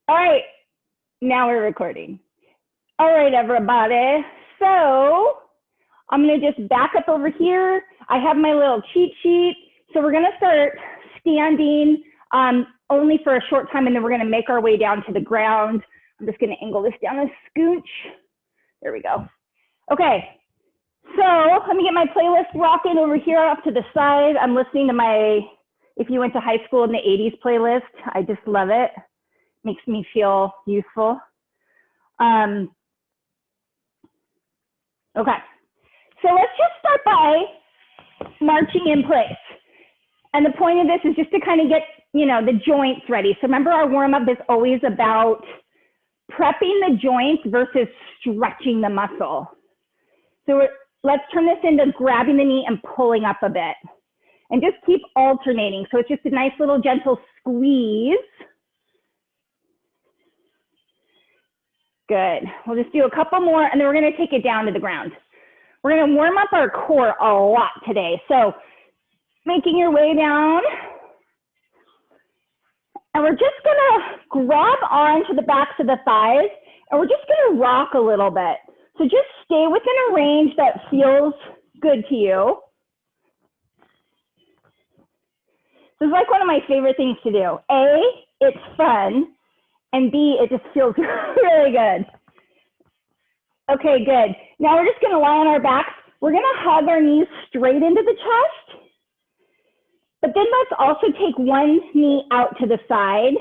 All right, now we're recording. All right, everybody. So I'm going to just back up over here. I have my little cheat sheet. So we're going to start standing only for a short time, and then we're going to make our way down to the ground. I'm just going to angle this down a scooch. There we go. Okay, so let me get my playlist rocking over here off to the side. I'm listening to my, if you went to high school in the 80s playlist, I just love it. Makes me feel useful. Okay, so let's just start by marching in place. And the point of this is just to kind of get, the joints ready. So remember, our warm-up is always about prepping the joints versus stretching the muscle. So let's turn this into grabbing the knee and pulling up a bit. And just keep alternating. So it's just a nice little gentle squeeze. Good. We'll just do a couple more, and then we're going to take it down to the ground. We're going to warm up our core a lot today. So making your way down. And we're just going to grab onto the backs of the thighs, and we're just going to rock a little bit. So just stay within a range that feels good to you. This is like one of my favorite things to do. A, it's fun. And B, it just feels really good. Okay, good. Now we're just gonna lie on our backs. We're gonna hug our knees straight into the chest. But then let's also take one knee out to the side.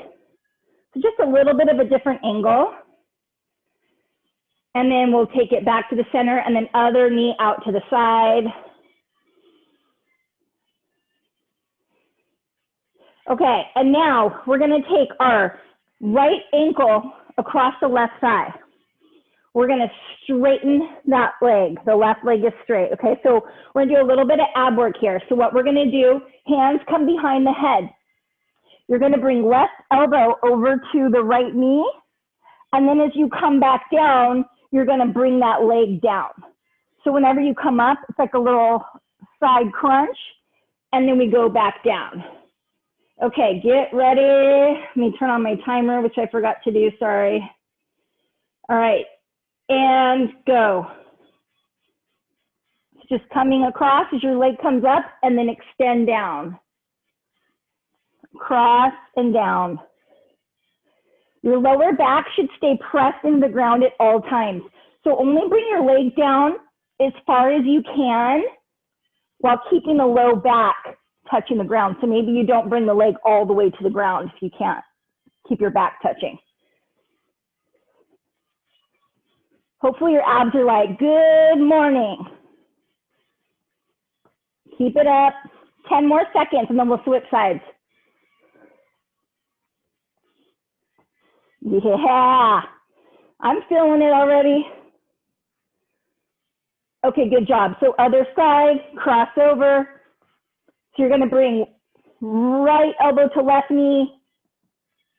So just a little bit of a different angle. And then we'll take it back to the center, and then other knee out to the side. Okay, and now we're gonna take our right ankle across the left thigh. We're gonna straighten that leg. The left leg is straight, okay? So we're gonna do a little bit of ab work here. So what we're gonna do, hands come behind the head. You're gonna bring left elbow over to the right knee. And then as you come back down, you're gonna bring that leg down. So whenever you come up, it's like a little side crunch, and then we go back down. Okay, get ready. Let me turn on my timer, which I forgot to do, sorry. All right, and go. Just coming across as your leg comes up, and then extend down. Cross and down. Your lower back should stay pressed into the ground at all times. So only bring your leg down as far as you can while keeping the low back touching the ground. So maybe you don't bring the leg all the way to the ground if you can't. Keep your back touching. Hopefully your abs are like, good morning. Keep it up. 10 more seconds, and then we'll switch sides. Yeah, I'm feeling it already. Okay, good job. So other side, cross over. So you're gonna bring right elbow to left knee,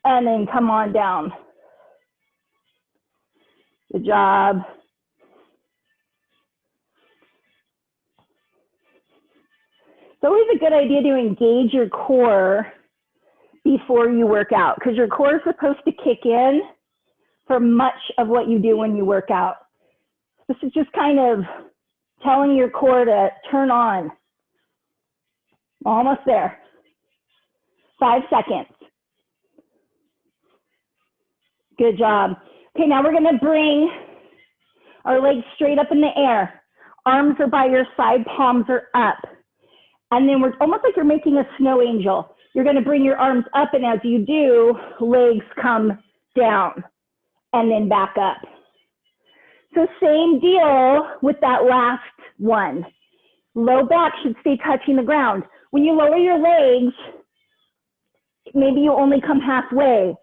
and then come on down. Good job. It's always a good idea to engage your core before you work out, because your core is supposed to kick in for much of what you do when you work out. This is just kind of telling your core to turn on. Almost there. 5 seconds. Good job. Okay, now we're gonna bring our legs straight up in the air. Arms are by your side, palms are up. And then we're almost like you're making a snow angel. You're gonna bring your arms up, and as you do, legs come down and then back up. So same deal with that last one. Low back should stay touching the ground. When you lower your legs, maybe you only come halfway.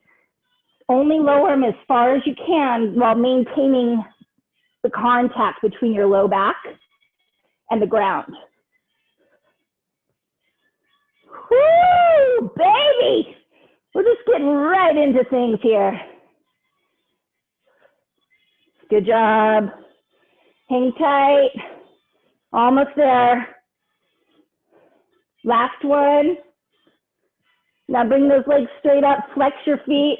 Only lower them as far as you can while maintaining the contact between your low back and the ground. Woo, baby! We're just getting right into things here. Good job. Hang tight. Almost there. Last one. Now bring those legs straight up, flex your feet.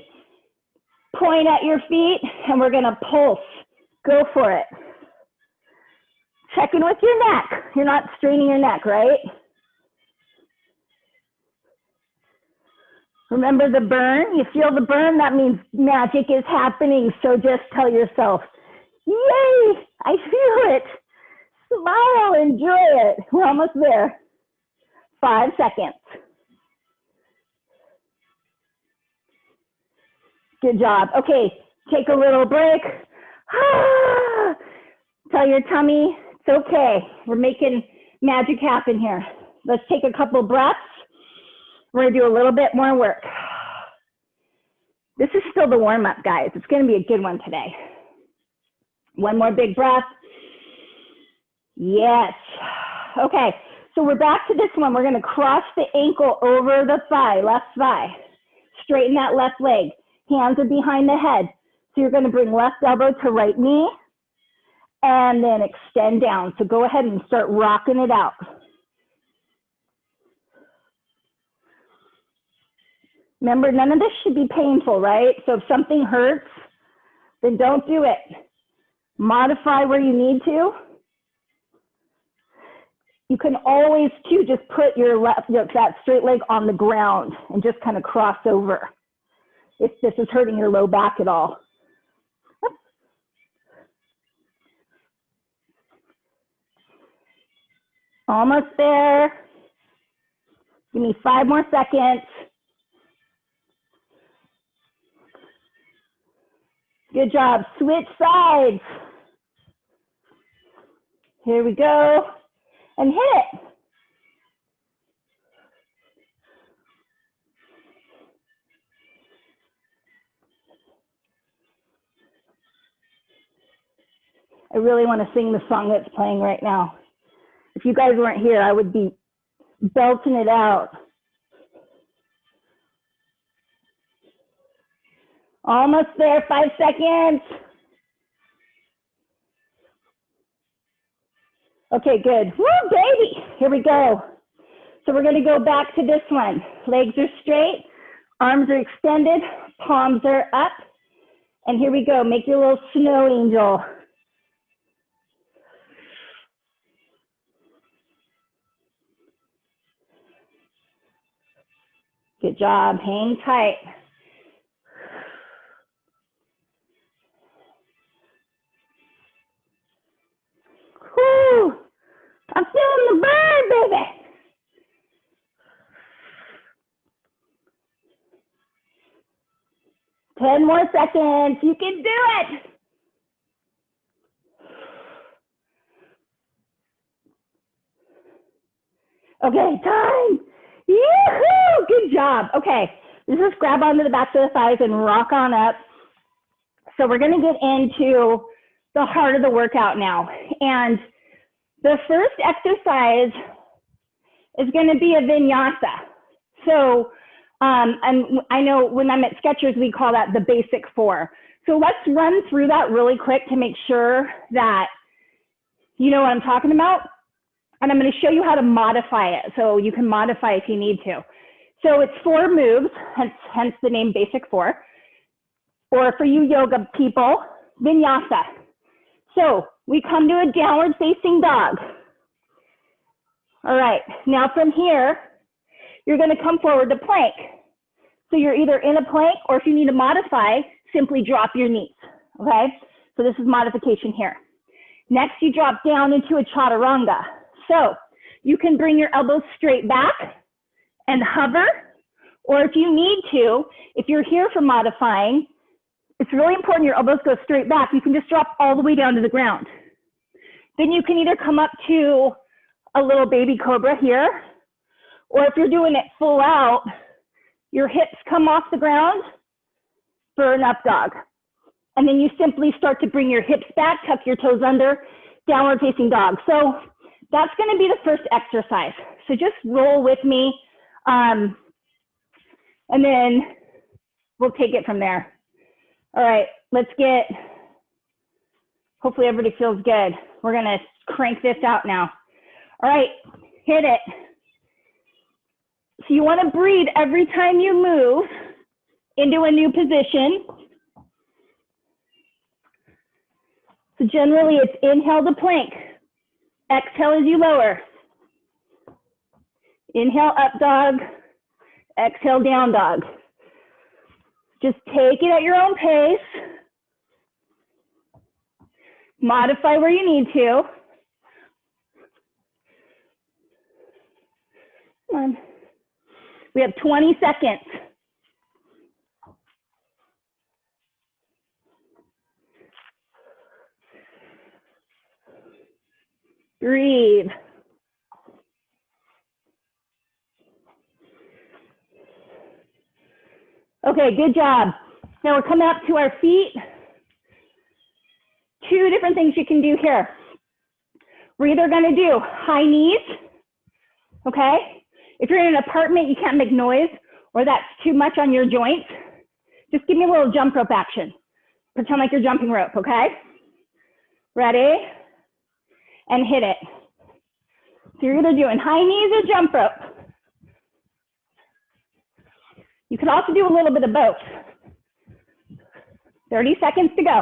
coin at your feet, and we're gonna pulse. Go for it. Check in with your neck. You're not straining your neck, right? Remember the burn? You feel the burn? That means magic is happening. So just tell yourself, yay, I feel it. Smile, enjoy it. We're almost there. 5 seconds. Good job. Okay, take a little break. Tell your tummy, it's okay. We're making magic happen here. Let's take a couple breaths. We're gonna do a little bit more work. This is still the warm-up, guys. It's gonna be a good one today. One more big breath. Yes. Okay, so we're back to this one. We're gonna cross the ankle over the thigh, left thigh. Straighten that left leg. Hands are behind the head. So you're gonna bring left elbow to right knee and then extend down. So go ahead and start rocking it out. Remember, none of this should be painful, right? So if something hurts, then don't do it. Modify where you need to. You can always, too, just put your left, that straight leg on the ground and just kind of cross over if this is hurting your low back at all. Almost there. Give me 5 more seconds. Good job. Switch sides. Here we go. And hit it. I really want to sing the song that's playing right now. If you guys weren't here, I would be belting it out. Almost there, 5 seconds. Okay, good. Woo, baby. Here we go. So we're going to go back to this one. Legs are straight, arms are extended, palms are up. And here we go. Make your little snow angel. Good job. Hang tight. Woo! I'm feeling the burn, baby. Ten more seconds. You can do it. Okay, time. Yoo-hoo! Good job. Okay, just grab onto the back of the thighs and rock on up. So we're going to get into the heart of the workout now. And the first exercise is going to be a vinyasa. So I know when I'm at Skechers, we call that the basic 4. So let's run through that really quick to make sure that you know what I'm talking about. And I'm going to show you how to modify it. So you can modify if you need to. So it's 4 moves, hence the name basic 4. Or for you yoga people, vinyasa. So we come to a downward facing dog. All right, now from here, you're going to come forward to plank. So you're either in a plank, or if you need to modify, simply drop your knees, okay? So this is modification here. Next, you drop down into a chaturanga. So you can bring your elbows straight back and hover, or if you need to, if you're here for modifying, it's really important your elbows go straight back. You can just drop all the way down to the ground. Then you can either come up to a little baby cobra here, or if you're doing it full out, your hips come off the ground for an up dog. And then you simply start to bring your hips back, tuck your toes under, downward facing dog. So that's going to be the first exercise. So just roll with me, and then we'll take it from there. All right, let's get, hopefully everybody feels good. We're going to crank this out now. All right, hit it. So you want to breathe every time you move into a new position. So generally it's inhale to plank. Exhale as you lower. Inhale up dog. Exhale down dog. Just take it at your own pace. Modify where you need to. Come on. We have 20 seconds. Breathe. Okay, good job. Now we're coming up to our feet. Two different things you can do here. We're either going to do high knees, okay? If you're in an apartment, you can't make noise or that's too much on your joints, just give me a little jump rope action. Pretend like you're jumping rope, okay? Ready? And hit it. So you're either doing high knees or jump rope. You could also do a little bit of both. 30 seconds to go.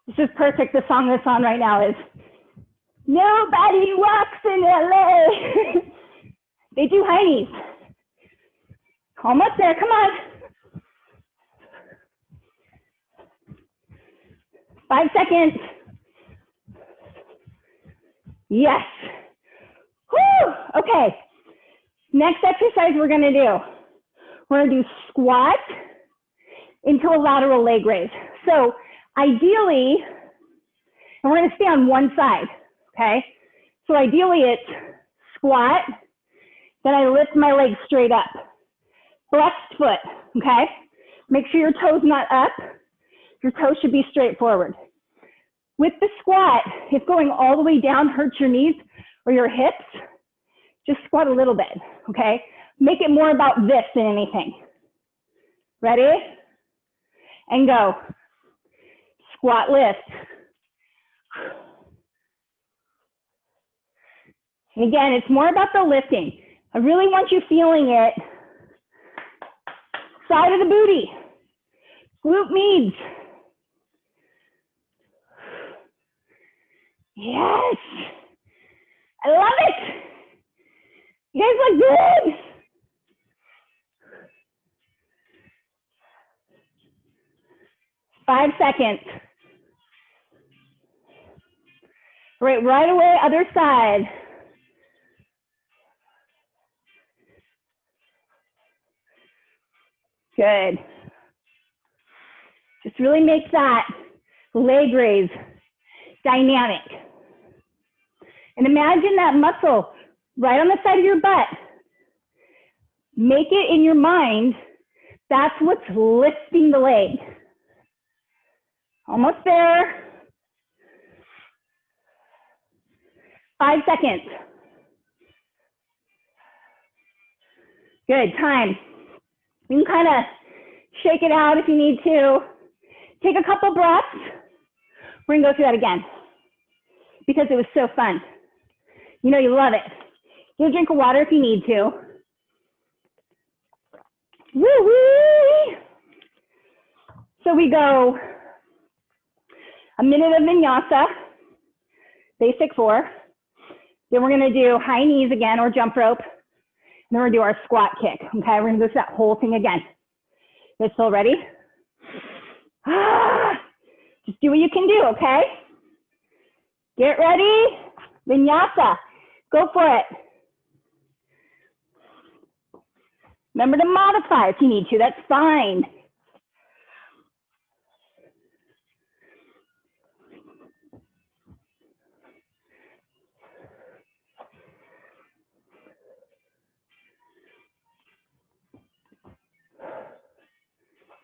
This is perfect. The song that's on right now is Nobody Walks in LA. They do high knees. Almost there, come on. 5 seconds. Yes. Whew. Okay. Next exercise we're going to do. We're going to do squat into a lateral leg raise. So ideally, and we're going to stay on one side, okay? So ideally it's squat, then I lift my leg straight up. Flexed foot, okay? Make sure your toe's not up. Your toes should be straight forward. With the squat, if going all the way down hurts your knees or your hips, just squat a little bit, okay? Make it more about this than anything. Ready? And go. Squat, lift. And again, it's more about the lifting. I really want you feeling it. Side of the booty. Glute meads. Yes. I love it. You guys look good. Five seconds. Right away, other side. Good. Just really make that leg raise dynamic. And imagine that muscle right on the side of your butt. Make it in your mind, that's what's lifting the leg. Almost there. 5 seconds. Good, time. You can kind of shake it out if you need to. Take a couple breaths. We're gonna go through that again because it was so fun. You know you love it. Get a drink of water if you need to. Woo-wee! So we go a minute of vinyasa, basic 4. Then we're gonna do high knees again or jump rope. And then we're gonna do our squat kick, okay? We're gonna go through that whole thing again. You guys still ready? Just do what you can do, okay? Get ready, vinyasa. Go for it. Remember to modify if you need to, that's fine.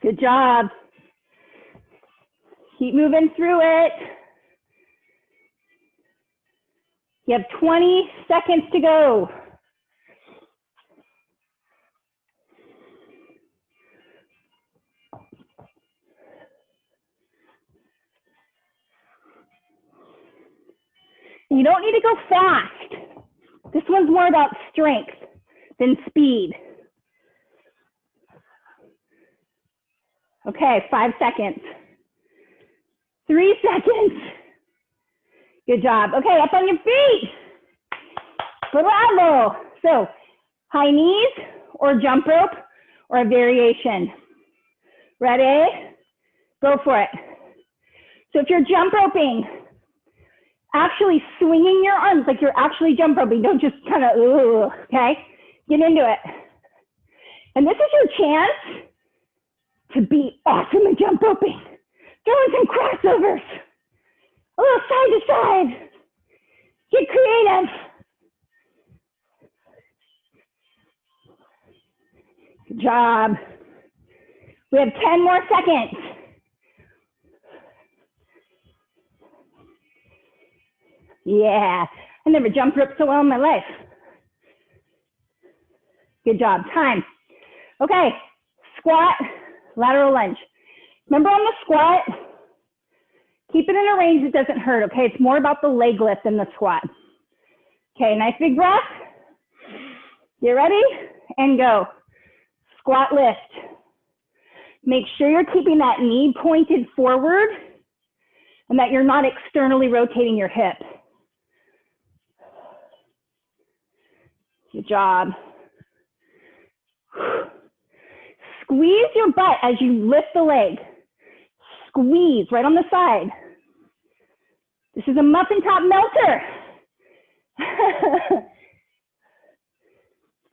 Good job. Keep moving through it. You have 20 seconds to go. You don't need to go fast. This one's more about strength than speed. Okay, 5 seconds. 3 seconds. Good job. Okay, up on your feet. Bravo. So high knees or jump rope or a variation. Ready? Go for it. So if you're jump roping, actually swinging your arms like you're actually jump roping. Don't just kind of, okay? Get into it. And this is your chance to be awesome at jump roping. Throwing some crossovers. A little side to side. Get creative. Good job. We have 10 more seconds. Yeah, I never jumped rope so well in my life. Good job, time. Okay, squat, lateral lunge. Remember on the squat, keep it in a range that doesn't hurt, okay? It's more about the leg lift in the squat. Okay, nice big breath. Get ready and go. Squat lift. Make sure you're keeping that knee pointed forward and that you're not externally rotating your hip. Good job. Squeeze your butt as you lift the leg. Squeeze right on the side. This is a muffin top melter.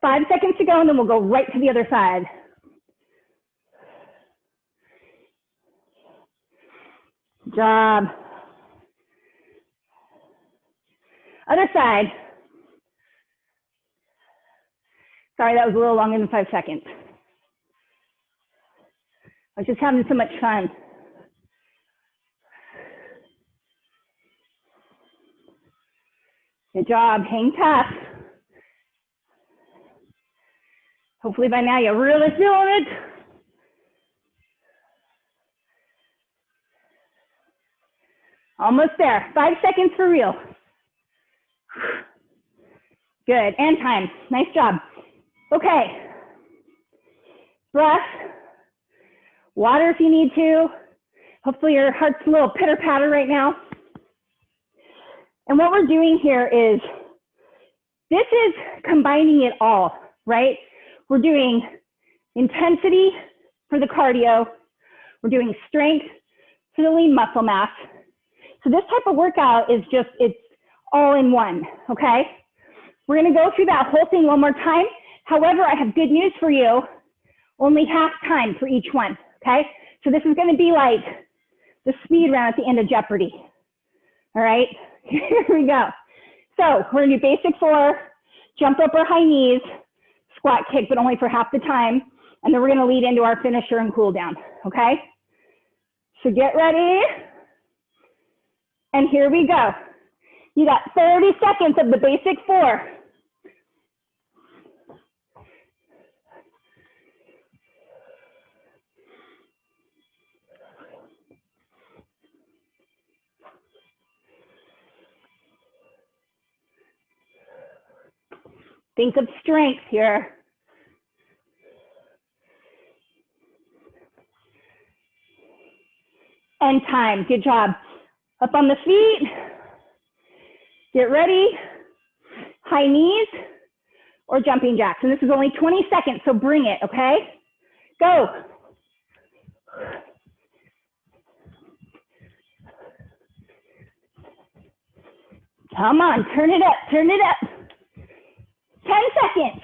5 seconds to go, and then we'll go right to the other side. Good job. Other side. Sorry, that was a little longer than 5 seconds. I was just having so much fun. Good job, hang tough. Hopefully by now you're really feeling it. Almost there, 5 seconds for real. Good, and time, nice job. Okay, breath, water if you need to. Hopefully your heart's a little pitter patter right now. And what we're doing here is, this is combining it all, right? We're doing intensity for the cardio. We're doing strength for the lean muscle mass. So this type of workout is just, it's all in one, okay? We're gonna go through that whole thing one more time. However, I have good news for you. Only half time for each one, okay? So this is gonna be like the speed round at the end of Jeopardy. All right, here we go. So we're gonna do basic 4, jump rope or high knees, squat kick, but only for half the time. And then we're gonna lead into our finisher and cool down, okay? So get ready. And here we go. You got 30 seconds of the basic 4. Think of strength here. And time, good job. Up on the feet. Get ready. High knees or jumping jacks. And this is only 20 seconds, so bring it, okay? Go. Come on, turn it up, turn it up. 10 seconds.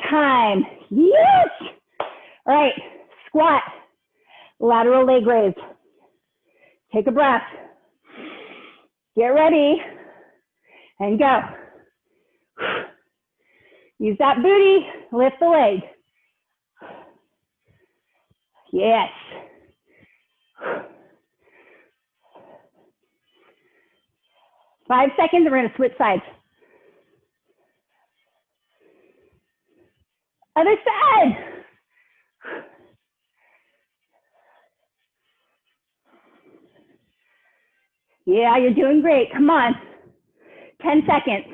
Time. Yes. All right, squat, lateral leg raise. Take a breath. Get ready and go. Use that booty, lift the leg. Yes. Five seconds, we're gonna switch sides. Other side. Yeah, you're doing great, come on. 10 seconds.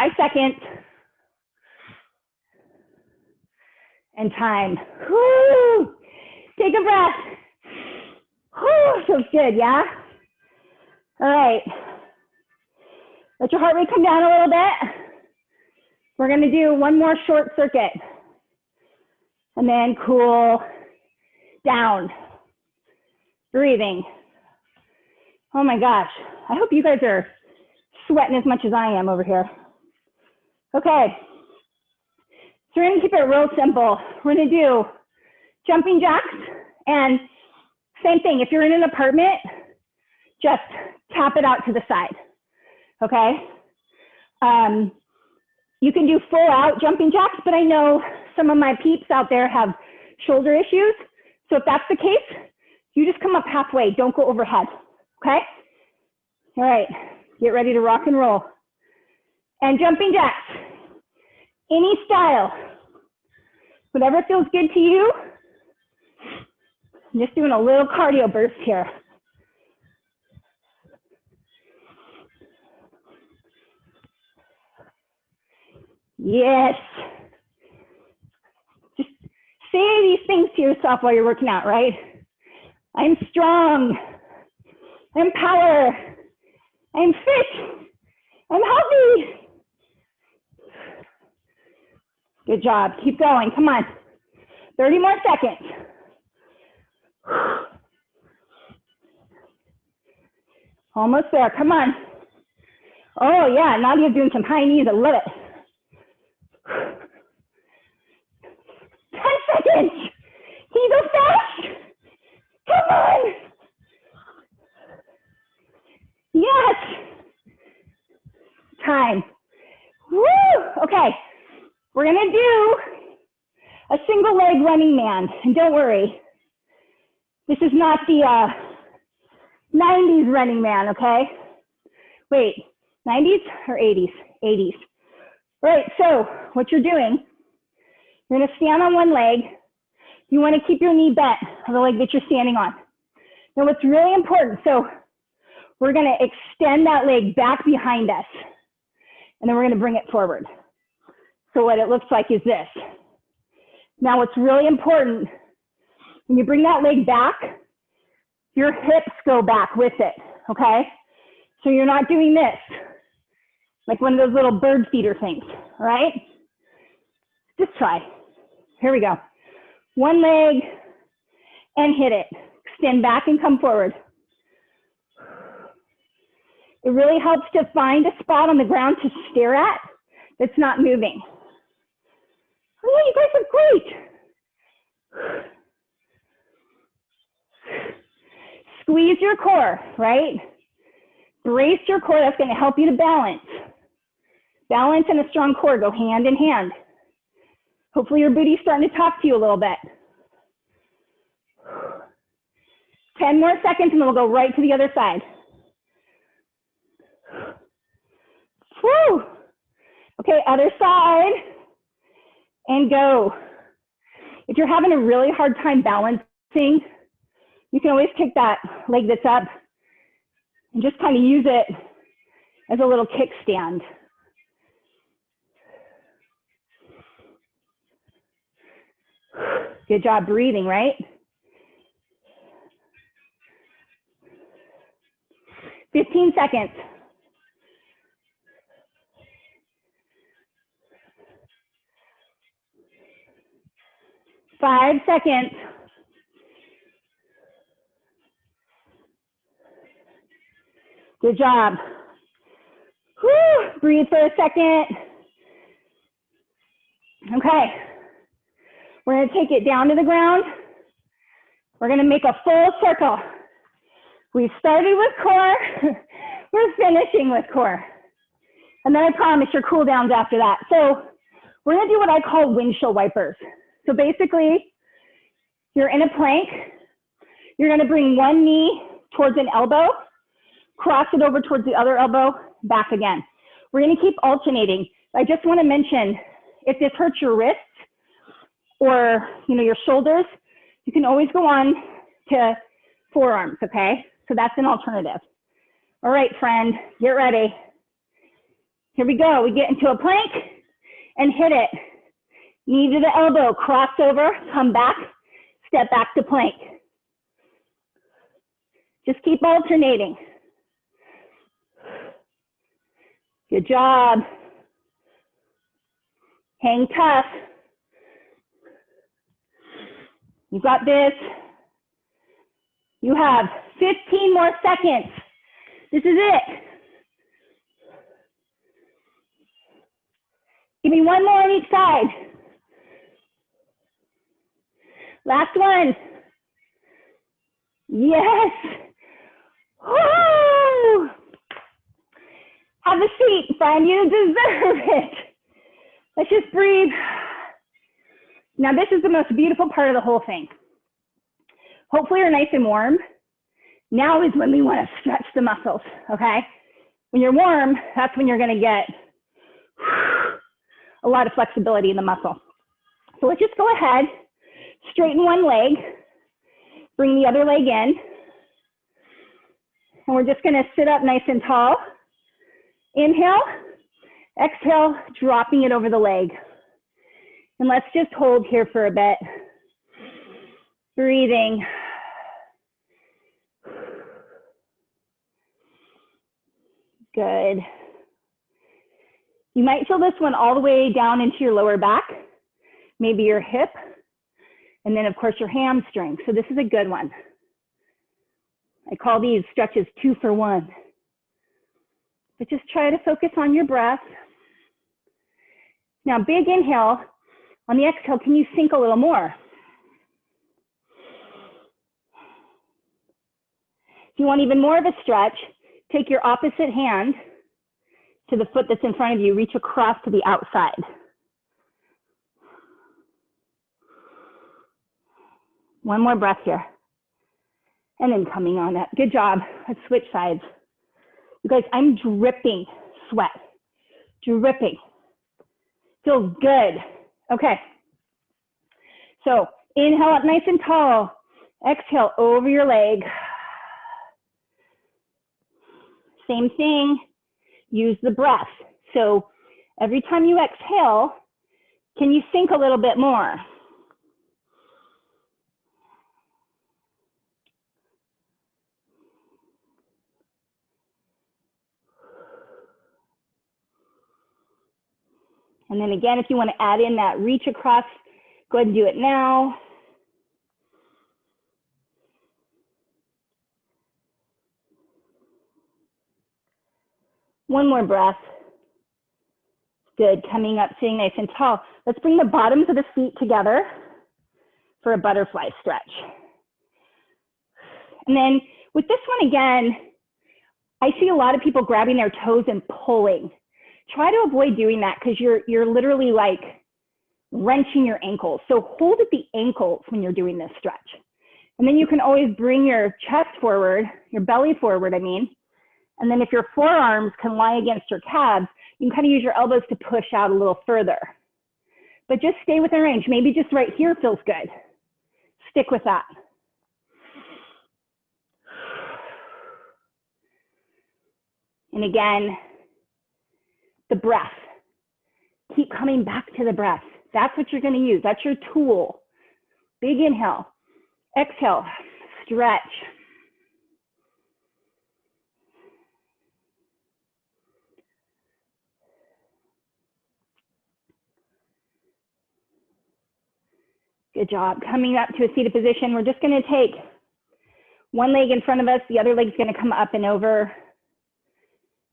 5 seconds. And time. Woo! Take a breath. Woo! Feels good, yeah? All right. Let your heart rate come down a little bit. We're gonna do one more short circuit. And then cool down. Breathing. Oh my gosh. I hope you guys are sweating as much as I am over here. Okay. So we're gonna keep it real simple. We're gonna do jumping jacks, and same thing, if you're in an apartment, just tap it out to the side, okay? You can do full out jumping jacks, but I know some of my peeps out there have shoulder issues. So if that's the case, you just come up halfway, don't go overhead, okay? All right, get ready to rock and roll. And jumping jacks, any style, whatever feels good to you. I'm just doing a little cardio burst here. Yes. Just say these things to yourself while you're working out, right? I'm strong. I'm power. I'm fit. I'm healthy. Good job. Keep going. Come on. 30 more seconds. Almost there. Come on. Oh, yeah. Nadia's doing some high knees. I love it. 10 seconds. Can you go fast? Come on. Yes. Time. Woo. Okay. We're going to do a single leg running man. And don't worry, this is not the 90s running man, okay? Wait, 90s or 80s? 80s. All right, so what you're doing, you're going to stand on one leg. You want to keep your knee bent on the leg that you're standing on. Now what's really important, so we're going to extend that leg back behind us, and then we're going to bring it forward. So what it looks like is this. Now what's really important, when you bring that leg back, your hips go back with it, okay? So you're not doing this, like one of those little bird feeder things, all right? Just try. Here we go. One leg and hit it. Extend back and come forward. It really helps to find a spot on the ground to stare at that's not moving. Oh, you guys are great. Squeeze your core, right? Brace your core. That's going to help you to balance. Balance and a strong core go hand in hand. Hopefully your booty's starting to talk to you a little bit. 10 more seconds and then we'll go right to the other side. Whew. Okay, other side. And go. If you're having a really hard time balancing, you can always take that leg that's up and just kind of use it as a little kickstand. Good job breathing, right? 15 seconds. 5 seconds. Good job. Whew. Breathe for a second. Okay. We're going to take it down to the ground. We're going to make a full circle. We started with core. We're finishing with core. And then I promise your cool downs after that. So we're going to do what I call windshield wipers. So basically, you're in a plank. You're going to bring one knee towards an elbow, cross it over towards the other elbow, back again. We're going to keep alternating. I just want to mention, if this hurts your wrists or your shoulders, you can always go on to forearms, okay? So that's an alternative. All right, friend, get ready. Here we go. We get into a plank and hit it. Knee to the elbow, cross over, come back, step back to plank. Just keep alternating. Good job. Hang tough. You got this. You have 15 more seconds. This is it. Give me one more on each side. Last one. Yes. Woo! Have a seat, friend. You deserve it. Let's just breathe. Now, this is the most beautiful part of the whole thing. Hopefully, you're nice and warm. Now is when we want to stretch the muscles, okay? When you're warm, that's when you're going to get a lot of flexibility in the muscle. So let's just go ahead, straighten one leg, bring the other leg in, and we're just going to sit up nice and tall. Inhale, exhale, dropping it over the leg. And let's just hold here for a bit. Breathing. Good. You might feel this one all the way down into your lower back, maybe your hip, and then of course your hamstring. So this is a good one. I call these stretches 2 for 1. But just try to focus on your breath. Now, big inhale. On the exhale, can you sink a little more? If you want even more of a stretch, take your opposite hand to the foot that's in front of you, reach across to the outside. One more breath here. And then coming on up. Good job. Let's switch sides. You guys, I'm dripping sweat. Dripping. Feels good. Okay. So inhale up nice and tall. Exhale over your leg. Same thing. Use the breath. So every time you exhale, can you sink a little bit more? And then again, if you want to add in that reach across, go ahead and do it now. One more breath. Good, coming up, sitting nice and tall. Let's bring the bottoms of the feet together for a butterfly stretch. And then with this one again, I see a lot of people grabbing their toes and pulling. Try to avoid doing that because you're literally like wrenching your ankles. So hold at the ankles when you're doing this stretch. And then you can always bring your chest forward, your belly forward, I mean. And then if your forearms can lie against your calves, you can kind of use your elbows to push out a little further. But just stay within range. Maybe just right here feels good. Stick with that. And again, the breath. Keep coming back to the breath. That's what you're going to use. That's your tool. Big inhale. Exhale. Stretch. Good job. Coming up to a seated position. We're just going to take one leg in front of us. The other leg's going to come up and over.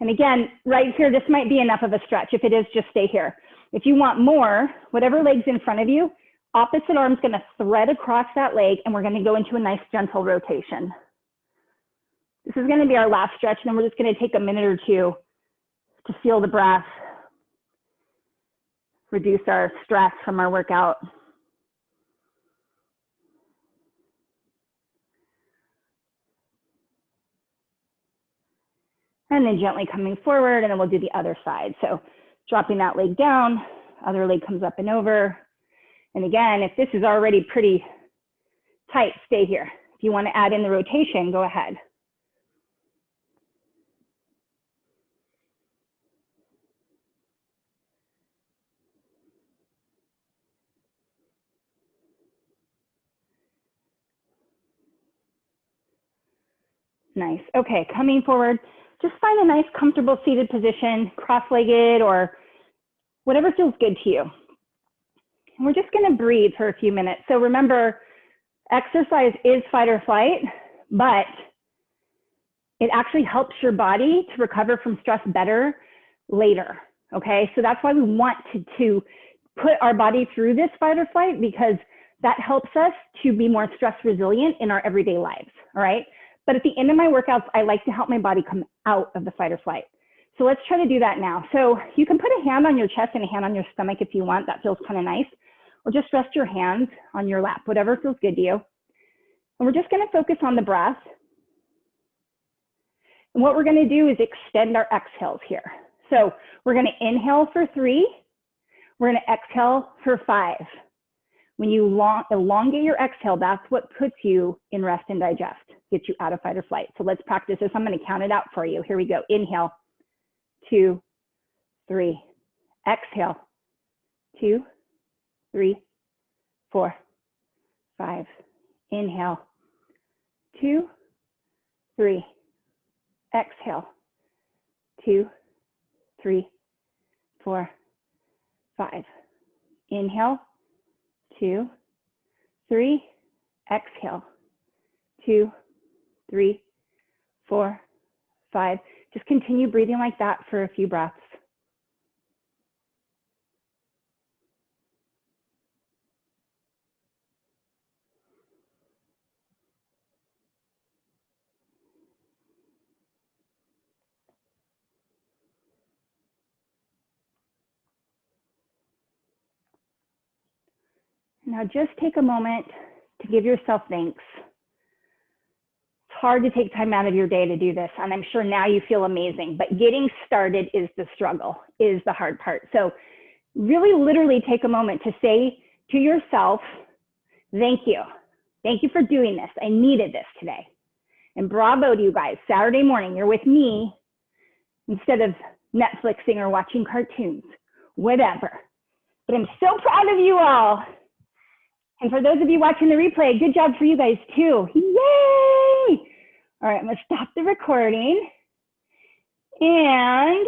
And again, right here, this might be enough of a stretch. If it is, just stay here. If you want more, whatever leg's in front of you, opposite arm's going to thread across that leg, and we're going to go into a nice gentle rotation. This is going to be our last stretch, and then we're just going to take a minute or two to feel the breath, reduce our stress from our workout. And then gently coming forward, and then we'll do the other side. So dropping that leg down, other leg comes up and over. And again, if this is already pretty tight, stay here. If you want to add in the rotation, go ahead. Nice. Okay, coming forward, just find a nice comfortable seated position, cross-legged or whatever feels good to you. And we're just gonna breathe for a few minutes. So remember, exercise is fight or flight, but it actually helps your body to recover from stress better later, okay? So that's why we want to put our body through this fight or flight, because that helps us to be more stress resilient in our everyday lives, all right? But at the end of my workouts, I like to help my body come out of the fight or flight. So let's try to do that now. So you can put a hand on your chest and a hand on your stomach if you want. That feels kind of nice. Or just rest your hands on your lap, whatever feels good to you. And we're just gonna focus on the breath. And what we're gonna do is extend our exhales here. So we're gonna inhale for 3. We're gonna exhale for 5. When you elongate your exhale, that's what puts you in rest and digest, gets you out of fight or flight. So let's practice this. I'm gonna count it out for you. Here we go. Inhale, 2, 3. Exhale, 2, 3, 4, 5. Inhale, 2, 3. Exhale, 2, 3, 4, 5. Inhale, 2, 3. Exhale, 2, 3, 4, 5. Just continue breathing like that for a few breaths. Now just take a moment to give yourself thanks. It's hard to take time out of your day to do this, and I'm sure now you feel amazing, but getting started is the struggle, is the hard part. So really literally take a moment to say to yourself, thank you. Thank you for doing this. I needed this today. And bravo to you guys. Saturday morning, you're with me instead of Netflixing or watching cartoons, whatever. But I'm so proud of you all. And for those of you watching the replay, good job for you guys too. Yay! All right, I'm gonna stop the recording. And